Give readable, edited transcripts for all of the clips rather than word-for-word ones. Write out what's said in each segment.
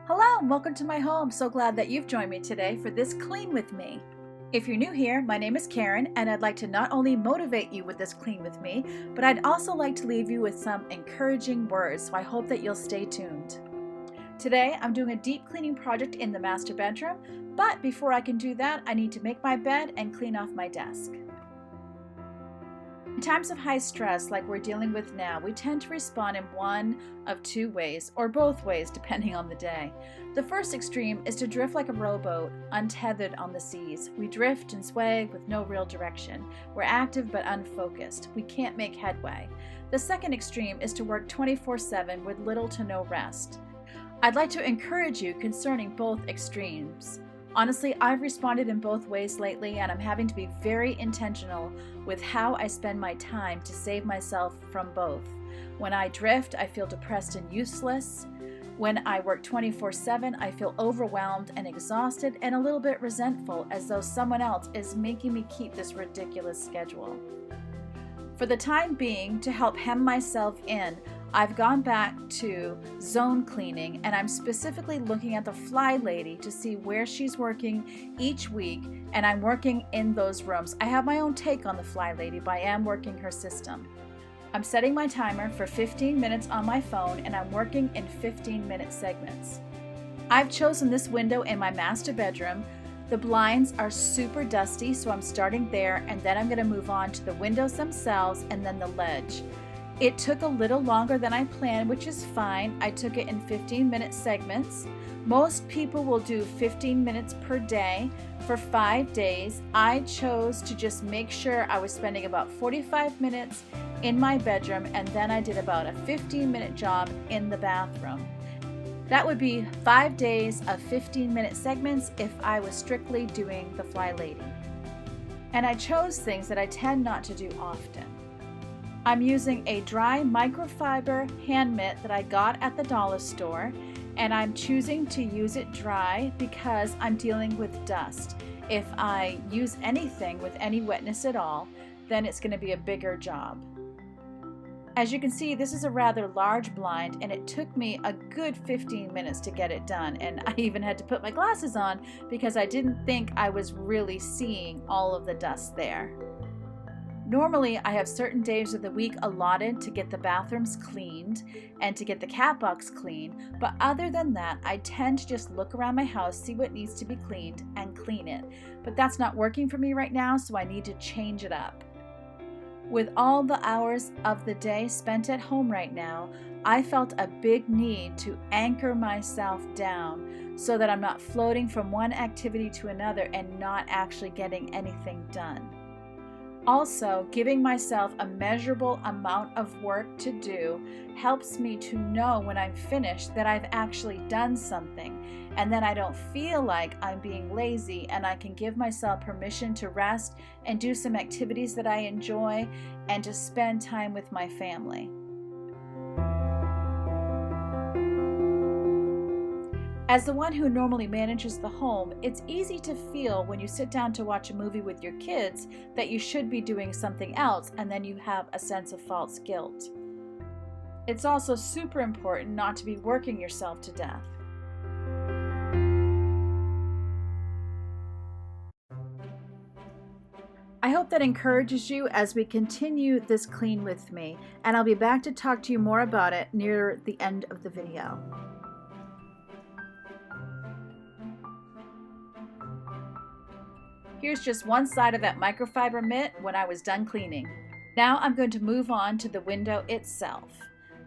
Hello and welcome to my home. So glad that you've joined me today for this Clean With Me. If you're new here, my name is Karen and I'd like to not only motivate you with this Clean With Me, but I'd also like to leave you with some encouraging words, so I hope that you'll stay tuned. Today I'm doing a deep cleaning project in the master bedroom, but before I can do that, I need to make my bed and clean off my desk. In times of high stress like we're dealing with now, we tend to respond in one of two ways, or both ways depending on the day. The first extreme is to drift like a rowboat, untethered on the seas. We drift and sway with no real direction. We're active but unfocused. We can't make headway. The second extreme is to work 24/7 with little to no rest. I'd like to encourage you concerning both extremes. Honestly, I've responded in both ways lately, and I'm having to be very intentional with how I spend my time to save myself from both. When I drift, I feel depressed and useless. When I work 24/7, I feel overwhelmed and exhausted and a little bit resentful, as though someone else is making me keep this ridiculous schedule. For the time being, to help hem myself in, I've gone back to zone cleaning, and I'm specifically looking at the FLYLADY to see where she's working each week, and I'm working in those rooms. I have my own take on the FLYLADY, but I am working her system. I'm setting my timer for 15 minutes on my phone, and I'm working in 15-minute segments. I've chosen this window in my master bedroom. The blinds are super dusty, so I'm starting there, and then I'm going to move on to the windows themselves and then the ledge. It took a little longer than I planned, which is fine. I took it in 15-minute segments. Most people will do 15 minutes per day for 5 days. I chose to just make sure I was spending about 45 minutes in my bedroom, and then I did about a 15-minute job in the bathroom. That would be 5 days of 15-minute segments if I was strictly doing the FLYLADY. And I chose things that I tend not to do often. I'm using a dry microfiber hand mitt that I got at the dollar store, and I'm choosing to use it dry because I'm dealing with dust. If I use anything with any wetness at all, then it's going to be a bigger job. As you can see, this is a rather large blind, and it took me a good 15 minutes to get it done, and I even had to put my glasses on because I didn't think I was really seeing all of the dust there. Normally, I have certain days of the week allotted to get the bathrooms cleaned and to get the cat box clean, but other than that, I tend to just look around my house, see what needs to be cleaned, and clean it. But that's not working for me right now, so I need to change it up. With all the hours of the day spent at home right now, I felt a big need to anchor myself down so that I'm not floating from one activity to another and not actually getting anything done. Also, giving myself a measurable amount of work to do helps me to know when I'm finished that I've actually done something, and then I don't feel like I'm being lazy, and I can give myself permission to rest and do some activities that I enjoy and to spend time with my family. As the one who normally manages the home, it's easy to feel when you sit down to watch a movie with your kids that you should be doing something else, and then you have a sense of false guilt. It's also super important not to be working yourself to death. I hope that encourages you as we continue this Clean With Me, and I'll be back to talk to you more about it near the end of the video. Here's just one side of that microfiber mitt when I was done cleaning. Now I'm going to move on to the window itself.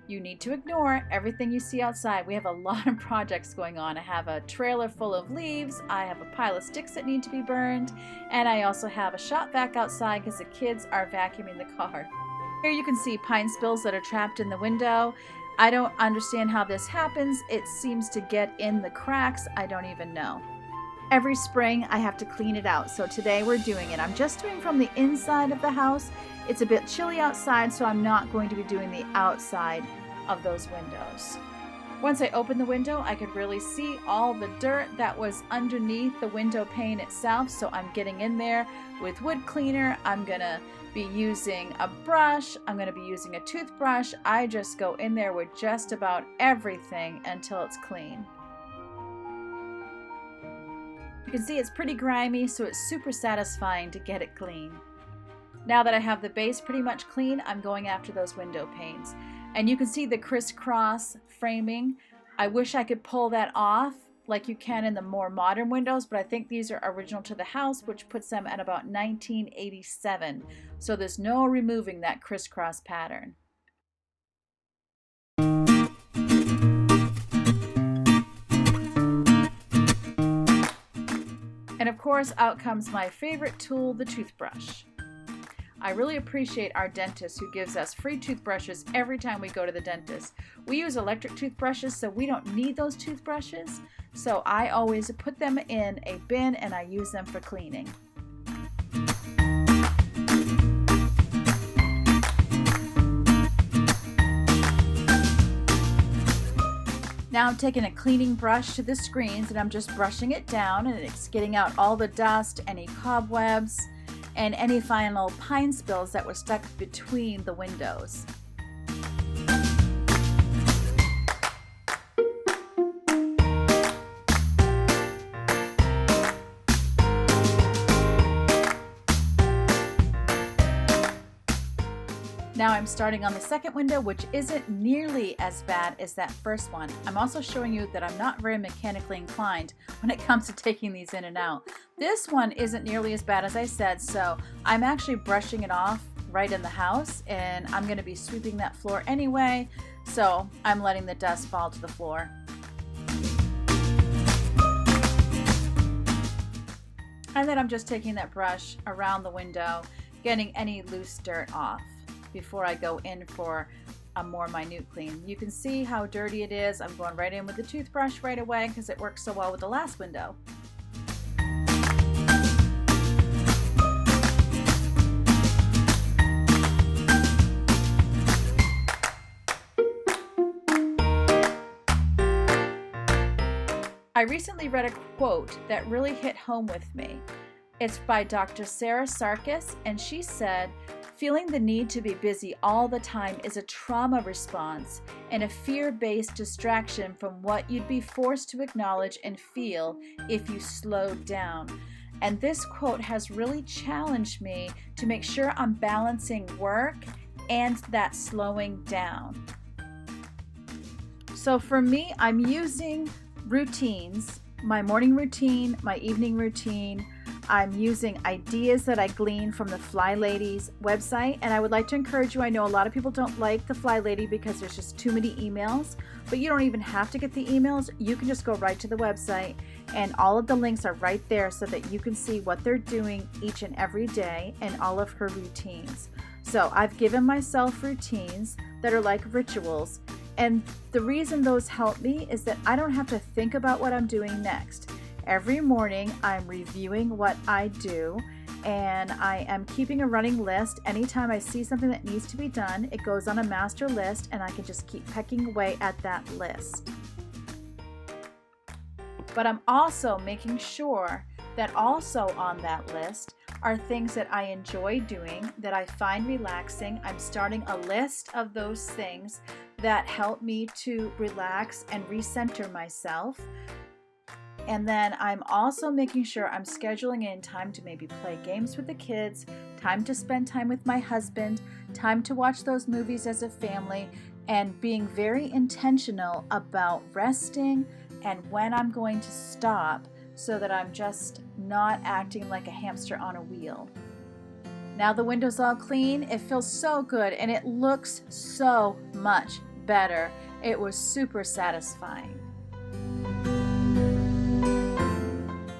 You need to ignore everything you see outside. We have a lot of projects going on. I have a trailer full of leaves, I have a pile of sticks that need to be burned, and I also have a shop vac outside because the kids are vacuuming the car. Here you can see pine spills that are trapped in the window. I don't understand how this happens. It seems to get in the cracks. I don't even know. Every spring I have to clean it out, so today we're doing it. I'm just doing from the inside of the house. It's a bit chilly outside, so I'm not going to be doing the outside of those windows. Once I opened the window, I could really see all the dirt that was underneath the window pane itself, so I'm getting in there with wood cleaner. I'm gonna be using a brush. I'm gonna be using a toothbrush. I just go in there with just about everything until it's clean. You can see it's pretty grimy, so it's super satisfying to get it clean. Now that I have the base pretty much clean, I'm going after those window panes. And you can see the crisscross framing. I wish I could pull that off like you can in the more modern windows, but I think these are original to the house, which puts them at about 1987. So there's no removing that crisscross pattern. And of course, out comes my favorite tool, the toothbrush. I really appreciate our dentist who gives us free toothbrushes every time we go to the dentist. We use electric toothbrushes, so we don't need those toothbrushes. So I always put them in a bin and I use them for cleaning. Now I'm taking a cleaning brush to the screens and I'm just brushing it down, and it's getting out all the dust, any cobwebs, and any final pine spills that were stuck between the windows. Now I'm starting on the second window, which isn't nearly as bad as that first one. I'm also showing you that I'm not very mechanically inclined when it comes to taking these in and out. This one isn't nearly as bad as I said, so I'm actually brushing it off right in the house, and I'm going to be sweeping that floor anyway, so I'm letting the dust fall to the floor. And then I'm just taking that brush around the window, getting any loose dirt off before I go in for a more minute clean. You can see how dirty it is. I'm going right in with the toothbrush right away because it works so well with the last window. I recently read a quote that really hit home with me. It's by Dr. Sarah Sarkis, and she said, "Feeling the need to be busy all the time is a trauma response and a fear-based distraction from what you'd be forced to acknowledge and feel if you slowed down." And this quote has really challenged me to make sure I'm balancing work and that slowing down. So for me, I'm using routines, my morning routine, my evening routine. I'm using ideas that I glean from the FLYLADY's website, and I would like to encourage you. I know a lot of people don't like the FLYLADY because there's just too many emails, but you don't even have to get the emails. You can just go right to the website, and all of the links are right there so that you can see what they're doing each and every day and all of her routines. So I've given myself routines that are like rituals, and the reason those help me is that I don't have to think about what I'm doing next. Every morning I'm reviewing what I do, and I am keeping a running list. Anytime I see something that needs to be done, it goes on a master list, and I can just keep pecking away at that list. But I'm also making sure that also on that list are things that I enjoy doing, that I find relaxing. I'm starting a list of those things that help me to relax and recenter myself. And then I'm also making sure I'm scheduling in time to maybe play games with the kids, time to spend time with my husband, time to watch those movies as a family, and being very intentional about resting and when I'm going to stop so that I'm just not acting like a hamster on a wheel. Now the window's all clean. It feels so good and it looks so much better. It was super satisfying.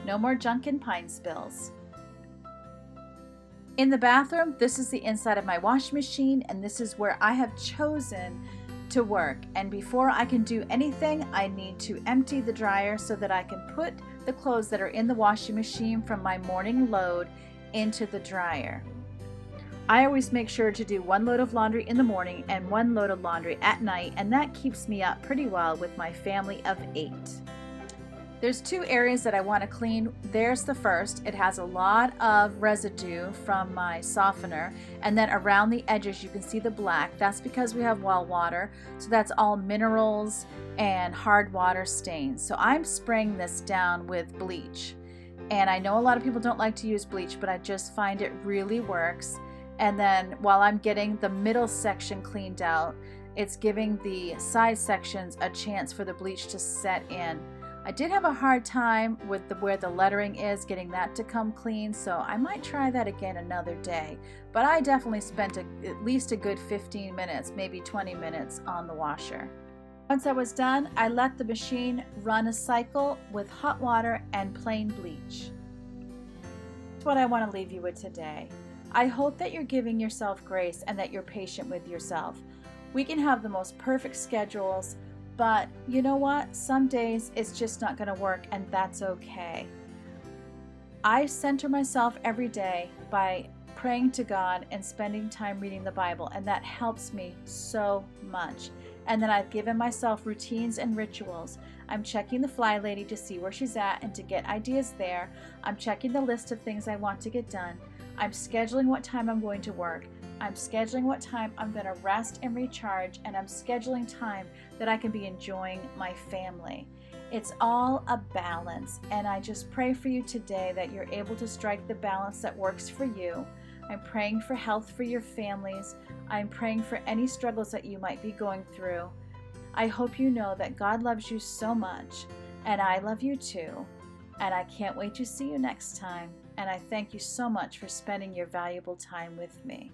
No more junk and pine spills. In the bathroom, this is the inside of my washing machine, and this is where I have chosen to work. And before I can do anything, I need to empty the dryer so that I can put the clothes that are in the washing machine from my morning load into the dryer. I always make sure to do one load of laundry in the morning and one load of laundry at night, and that keeps me up pretty well with my family of 8. There's 2 areas that I want to clean. There's the first. It has a lot of residue from my softener, and then around the edges you can see the black. That's because we have well water, so that's all minerals and hard water stains. So I'm spraying this down with bleach, And I know a lot of people don't like to use bleach, but I just find it really works. And then while I'm getting the middle section cleaned out, it's giving the side sections a chance for the bleach to set in. I did have a hard time with where the lettering is, getting that to come clean, so I might try that again another day. But I definitely spent at least a good 15 minutes, maybe 20 minutes on the washer. Once I was done, I let the machine run a cycle with hot water and plain bleach. That's what I want to leave you with today. I hope that you're giving yourself grace and that you're patient with yourself. We can have the most perfect schedules, but you know what? Some days it's just not going to work, and that's okay. I center myself every day by praying to God and spending time reading the Bible, and that helps me so much. And then I've given myself routines and rituals. I'm checking the FLYLADY to see where she's at and to get ideas there. I'm checking the list of things I want to get done. I'm scheduling what time I'm going to work. I'm scheduling what time I'm going to rest and recharge, and I'm scheduling time that I can be enjoying my family. It's all a balance, and I just pray for you today that you're able to strike the balance that works for you. I'm praying for health for your families. I'm praying for any struggles that you might be going through. I hope you know that God loves you so much, and I love you too. And I can't wait to see you next time. And I thank you so much for spending your valuable time with me.